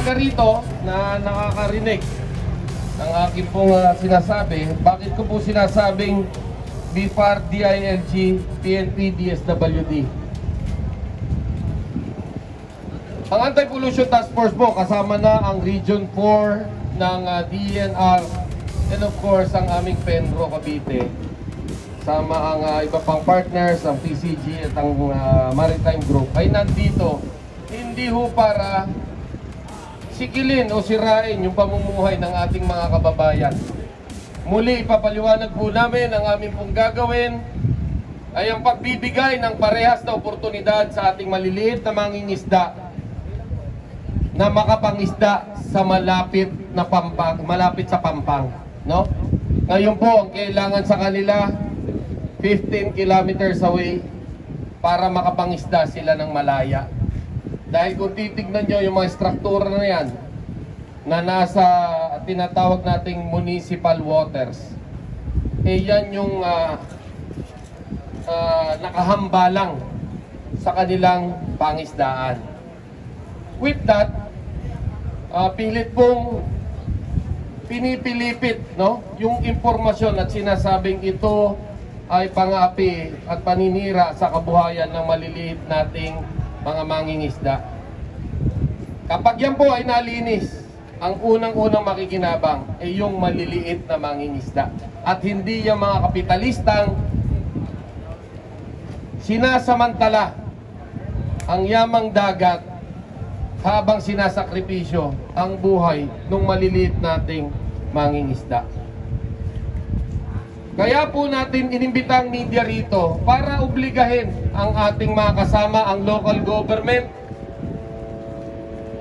taga rito na nakakarinig ng aking pong sinasabi, bakit ko po sinasabing BFAR, DILG, PNP, DSWD? Ang Anti-Pollution Task Force po, kasama na ang Region 4 ng DENR and of course ang aming Penro Cavite. Sama ang iba pang partners, ang PCG at ang Maritime Group ay nandito hindi ho para sikilin o sirain yung pamumuhay ng ating mga kababayan. Muli ipapaliwanag po namin ang aming pong gagawin ay ang pagbibigay ng parehas na oportunidad sa ating maliliit na mangingisda na makapangisda sa malapit sa Pampang, no? Ngayon po ang kailangan sa kanila 15 kilometers away para makapangisda sila ng malaya. Dahil kung titignan nyo yung mga struktura na yan na nasa tinatawag nating municipal waters, eh yan yung nakahambalang sa kanilang pangisdaan. With that, pilit pong pinipilipit, no, yung impormasyon at sinasabing ito ay pang-api at paninira sa kabuhayan ng maliliit nating mga mangingisda. Kapag yan po ay nalinis, ang unang-unang makikinabang ay yung maliliit na mangingisda at hindi yung mga kapitalistang sinasamantala ang yamang dagat habang sinasakripisyo ang buhay ng maliliit nating mangingisda. Kaya po natin inimbita ang media rito para obligahin ang ating mga kasama, ang local government,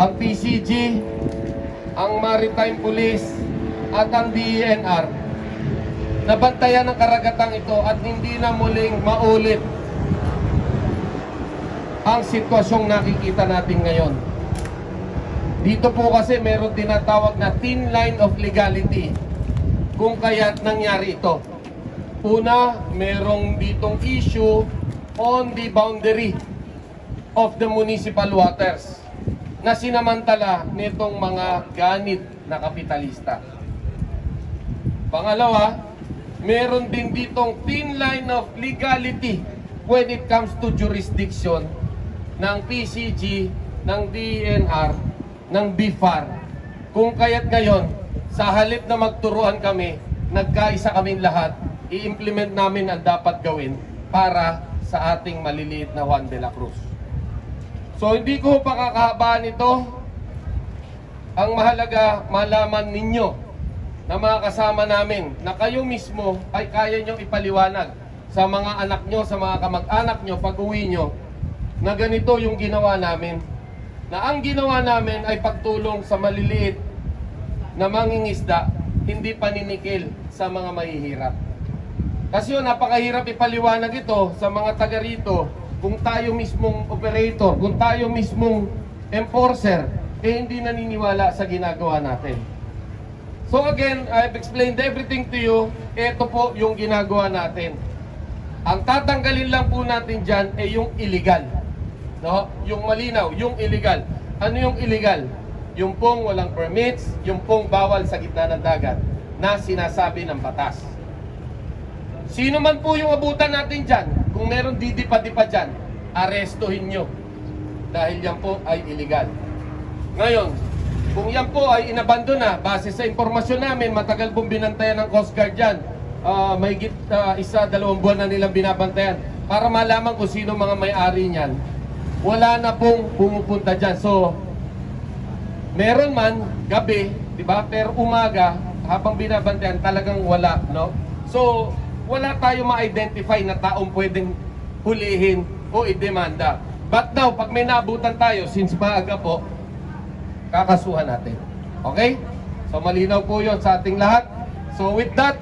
ang PCG, ang Maritime Police, at ang DENR na bantayan ang karagatang ito at hindi na muling maulit ang sitwasyong nakikita natin ngayon. Dito po kasi meron tinatawag na thin line of legality kung kaya't nangyari ito. Una, merong ditong issue on the boundary of the municipal waters na sinamantala nitong mga ganit na kapitalista. Pangalawa, meron din ditong thin line of legality when it comes to jurisdiction ng PCG, ng DENR, ng BFAR. Kung kaya't ngayon, sa halip na magturuan kami, nagkaisa kaming lahat, i-implement namin ang dapat gawin para sa ating maliliit na Juan de la Cruz. So hindi ko pakakahabaan ito. Ang mahalaga, malaman ninyo na mga kasama namin na kayo mismo ay kaya nyo ipaliwanag sa mga anak nyo, sa mga kamag-anak nyo, pag-uwi nyo, na ganito yung ginawa namin. Na ang ginawa namin ay pagtulong sa maliliit na mangingisda, hindi paninikil sa mga mahihirap. Kasi yun, napakahirap ipaliwanag ito sa mga taga rito kung tayo mismong operator, kung tayo mismong enforcer, eh hindi naniniwala sa ginagawa natin. So again, I've explained everything to you. Ito po yung ginagawa natin. Ang tatanggalin lang po natin dyan ay yung illegal. No? Yung malinaw, yung illegal. Ano yung illegal? Yung pong walang permits, yung pong bawal sa gitna ng dagat na sinasabi ng batas. Sino man po yung abutan natin dyan, kung meron didipa-dipa dyan, arestuhin nyo. Dahil yan po ay illegal. Ngayon, kung yan po ay inabandon na, base sa impormasyon namin, matagal pong binantayan ng Coast Guard dyan. Mahigit 1-2 buwan na nilang binabantayan para malaman kung sino mga may-ari niyan. Wala na pong pumupunta dyan. So, meron man gabi, di ba? Pero umaga, habang binabantayan, talagang wala, no? So, wala tayo ma-identify na taong pwedeng hulihin o idemanda. But now, pag may naabutan tayo, since maaga po, kakasuhan natin. Okay? So, malinaw po yun sa ating lahat. So, with that,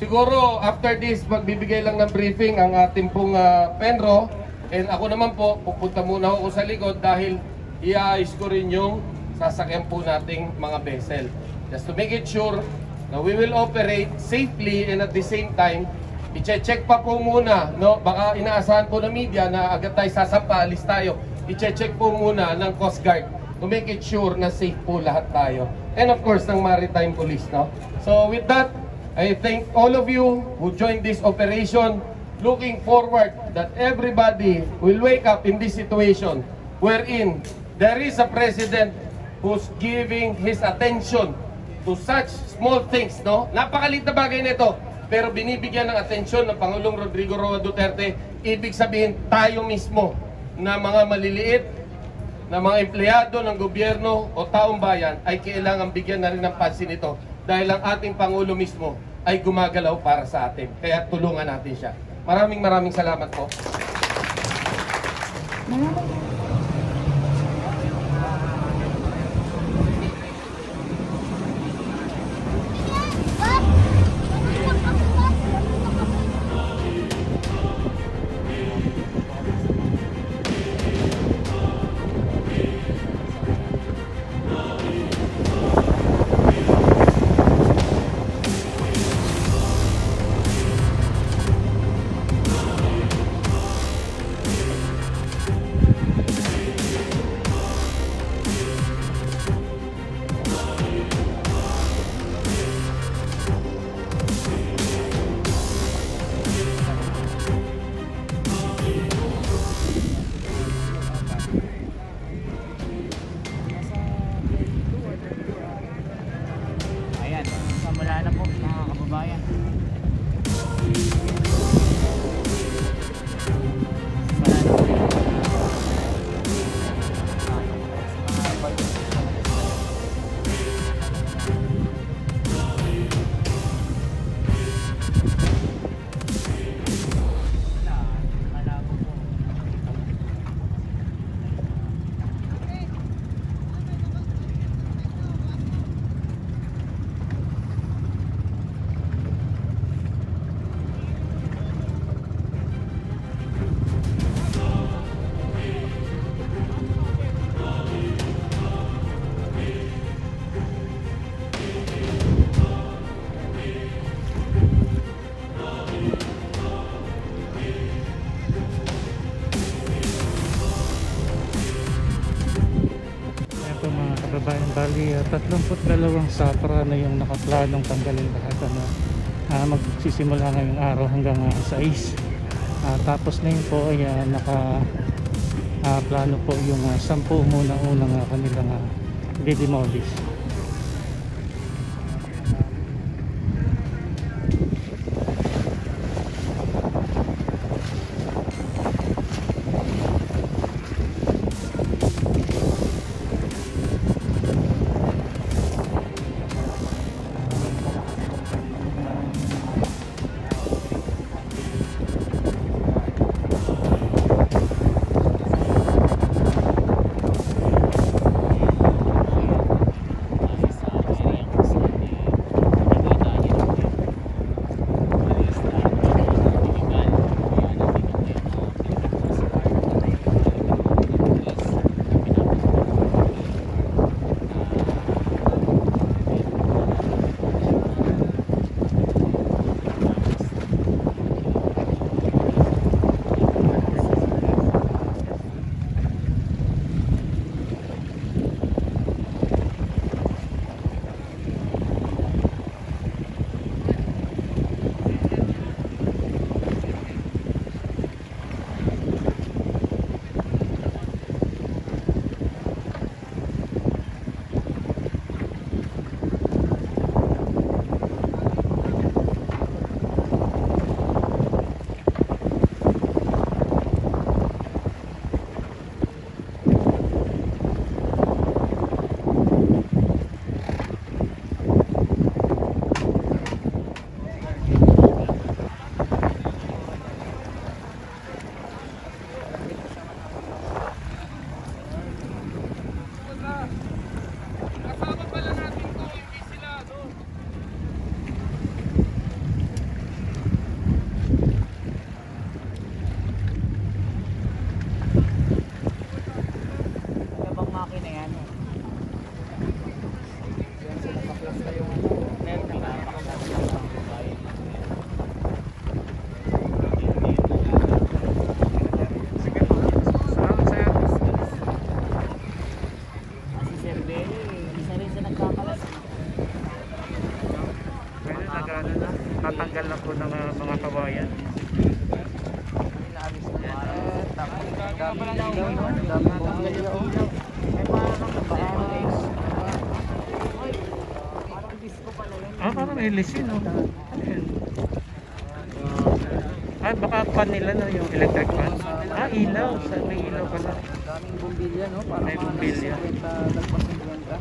siguro, after this, magbibigay lang ng briefing ang ating pong Penro. And ako naman po, pupunta muna ako sa likod dahil i-ayos ko rin yung sasakyan po nating mga vessel. Just to make it sure na we will operate safely and at the same time, i-check pa po muna, no? Baka inaasahan po ng media na agad tayo sasampa, alis tayo. I-check po muna ng Coast Guard to make it sure na safe po lahat tayo. And of course, ng Maritime Police, no? So with that, I thank all of you who joined this operation. Looking forward that everybody will wake up in this situation wherein there is a president who's giving his attention to such small things, no? Napakaliit na bagay nito, pero binibigyan ng atensyon ng Pangulong Rodrigo Roa Duterte. Ibig sabihin, tayo mismo na mga maliliit, na mga empleyado ng gobyerno o taong bayan ay kailangan bigyan na rin ng pansin ito dahil ang ating Pangulo mismo ay gumagalaw para sa atin. Kaya tulungan natin siya. Maraming salamat po. Wala na po mga kababayan. Kababayan, bali 32 sapra na yung nakaplanong tanggalin lahat na magsisimula ngayong araw hanggang 6. Tapos na yun po ay plano po yung 10 unang kanilang didemolish. LC, no? Ayun. Baka pan nila, no? Yung electric fan. Ilaw. May ilaw pala. Daming bumbilya, no? Para May bumbilya. lagpas ng bangka.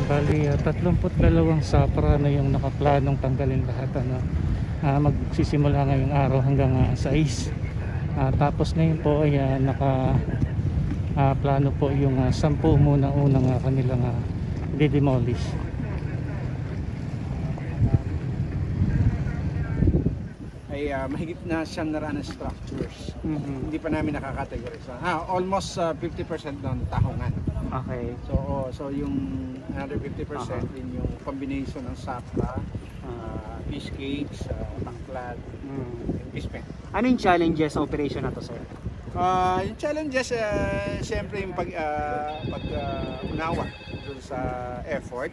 Bali, 32 SAPRA na yung nakaplanong tanggalin lahat. Magsisimula ngayong araw hanggang 6. Tapos ngayon po ay plano po yung 10 muna unang kanilang didemolish. Ay mahigit na 100 structures. Hindi pa namin nakakategorize. Almost 50% ng tahungan. Okay. So yung another 50% din yung combination ng SAPRA, fish cage, baklad, and fish pen. Ano yung challenges sa operation na to, sir? Yung challenges, siyempre yung pag-unawa dun sa effort.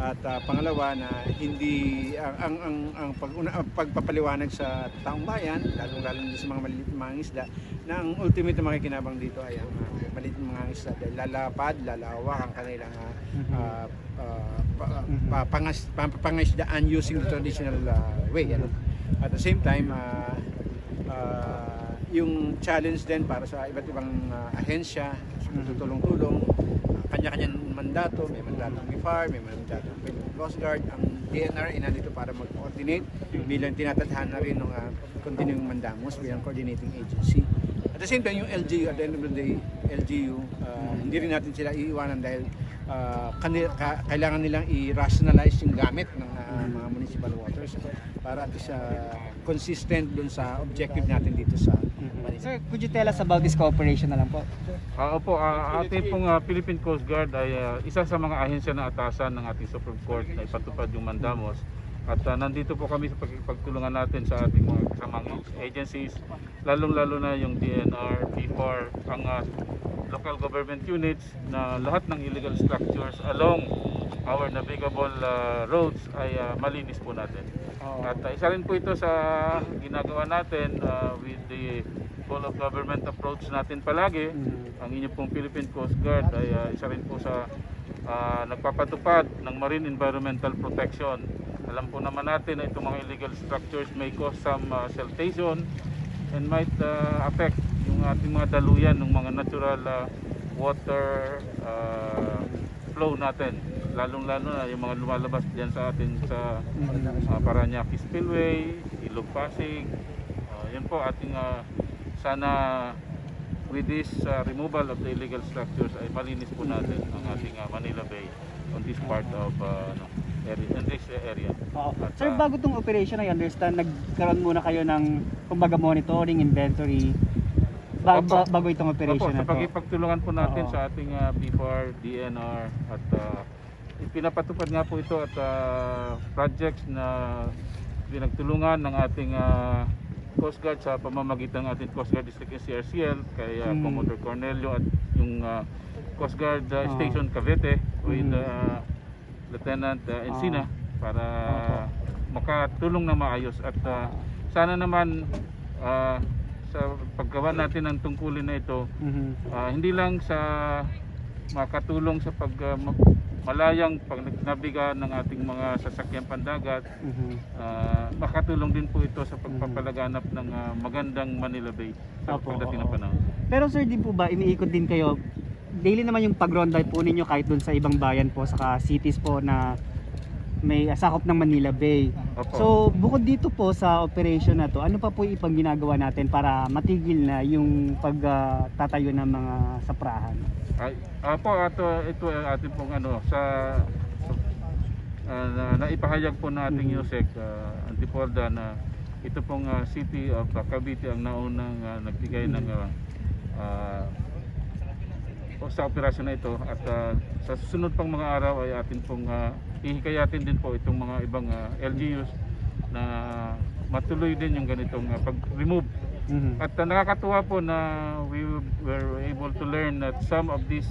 At pangalawa na hindi ang pagpapaliwanag sa taong bayan, lalong-lalo sa mga maliliit na mga isda, na ang ultimate na makikinabang dito ay ang maliit na mga isda dahil lalawak ang kanilang pangisdaan using the traditional way. At the same time, yung challenge din para sa iba't ibang ahensya, tutulong-tulong, kanya-kanyang mandato, may mandatong BIFAR, may mandatong Coast Guard. Ang DNR ay nandito para mag-coordinate bilang tinatadhana rin ng continuing mandamos bilang coordinating agency. At the same time, yung LGU, at the end of the day, LGU, hindi rin natin sila iiwanan dahil kailangan nilang i-rationalize yung gamit ng mga municipal waters para at least consistent dun sa objective natin dito sa Manila. Sir, could you tell us about this cooperation na lang po? Opo, ating pong Philippine Coast Guard ay isa sa mga ahensya na atasan ng ating Supreme Court na ipatupad yung mandamos. At nandito po kami sa pagtulungan natin sa ating mga kasamang agencies, lalong-lalo na yung DNR, BIFAR, ang local government units na lahat ng illegal structures along our navigable roads ay malinis po natin. At isa rin po ito sa ginagawa natin with the whole of government approach natin palagi. Ang inyong pong Philippine Coast Guard ay isa rin po sa nagpapatupad ng marine environmental protection. Alam po naman natin na itong mga illegal structures may cause some siltation and might affect yung ating mga daluyan ng mga natural water flow natin, lalong-lalo na yung mga lumalabas diyan sa atin sa Parañaque Spillway, Ilog Pasig. Yan po ating sana with this removal of the illegal structures ay malinis po natin ang ating Manila Bay on this part of in this area. At, Sir, bago itong operation, I understand, nagkaroon muna kayo ng kumbaga monitoring, inventory, bago itong operation na sa to. pagtulungan po natin sa ating BIFAR, DNR at pinapatupad nga po ito at projects na pinagtulungan ng ating Coast Guard sa pamamagitan ng ating Coast Guard District CRCL kay Commodore Cornelio at yung Coast Guard Station Cavite with Lieutenant Encina para makatulong na maayos at sana naman sa paggawa natin ng tungkulin na ito hindi lang sa makatulong sa malayang pagnabiga ng ating mga sasakyang pandagat, makatulong din po ito sa pagpapalaganap ng magandang Manila Bay sa pagdating ng panahon. Pero sir, di po ba iniikot din kayo? Daily naman yung pagronda po ninyo kahit dun sa ibang bayan po, saka cities po na may sakop ng Manila Bay. Opo. So bukod dito po sa operation na to, ano pa po ipang ginagawa natin para matigil na yung pagtatayo ng mga saprahan? Ito atin pong sa naipahayag po ng ating USEC Antipolda na ito pong City of Cavite ang naunang nagbigay ng sa operasyon na ito, at sa susunod pang mga araw ay atin pong ihikayatin din po itong mga ibang LGUs na matuloy din yung ganitong pag-remove. At nakakatuwa po na we were able to learn that some of these